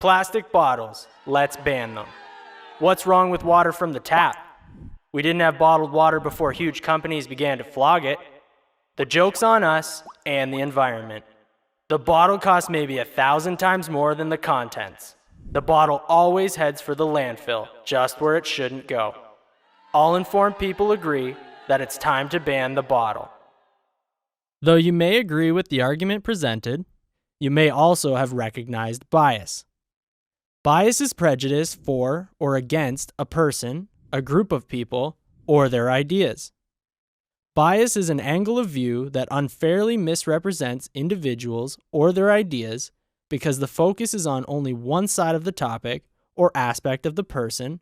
Plastic bottles, let's ban them. What's wrong with water from the tap? We didn't have bottled water before huge companies began to flog it. The joke's on us and the environment. The bottle costs maybe 1,000 times more than the contents. The bottle always heads for the landfill, just where it shouldn't go. All informed people agree that it's time to ban the bottle. Though you may agree with the argument presented, you may also have recognized bias. Bias is prejudice for or against a person, a group of people, or their ideas. Bias is an angle of view that unfairly misrepresents individuals or their ideas because the focus is on only one side of the topic or aspect of the person,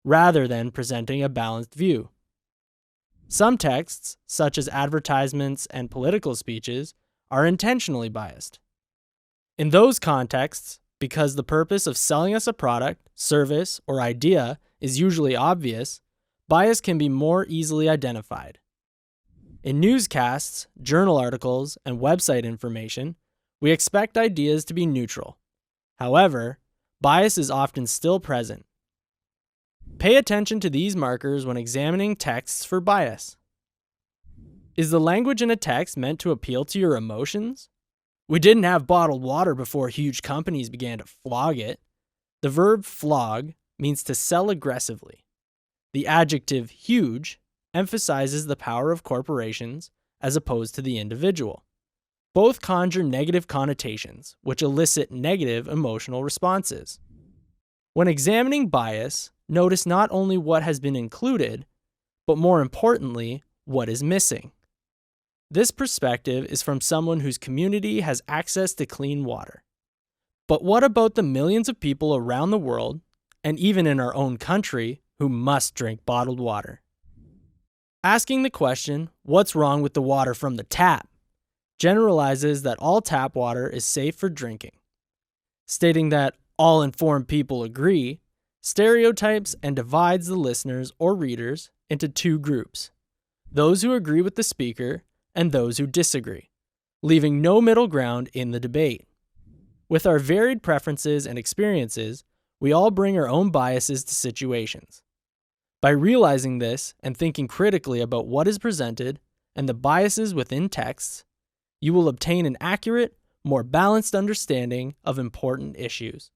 rather than presenting a balanced view. Some texts, such as advertisements and political speeches, are intentionally biased. In those contexts, because the purpose of selling us a product, service, or idea is usually obvious, bias can be more easily identified. In newscasts, journal articles, and website information, we expect ideas to be neutral. However, bias is often still present. Pay attention to these markers when examining texts for bias. Is the language in a text meant to appeal to your emotions? We didn't have bottled water before huge companies began to flog it. The verb flog means to sell aggressively. The adjective huge emphasizes the power of corporations as opposed to the individual. Both conjure negative connotations, which elicit negative emotional responses. When examining bias, notice not only what has been included, but more importantly, what is missing. This perspective is from someone whose community has access to clean water. But what about the millions of people around the world, and even in our own country, who must drink bottled water? Asking the question, what's wrong with the water from the tap, generalizes that all tap water is safe for drinking. Stating that all informed people agree, stereotypes and divides the listeners or readers into two groups: those who agree with the speaker and those who disagree, leaving no middle ground in the debate. With our varied preferences and experiences, we all bring our own biases to situations. By realizing this and thinking critically about what is presented and the biases within texts, you will obtain an accurate, more balanced understanding of important issues.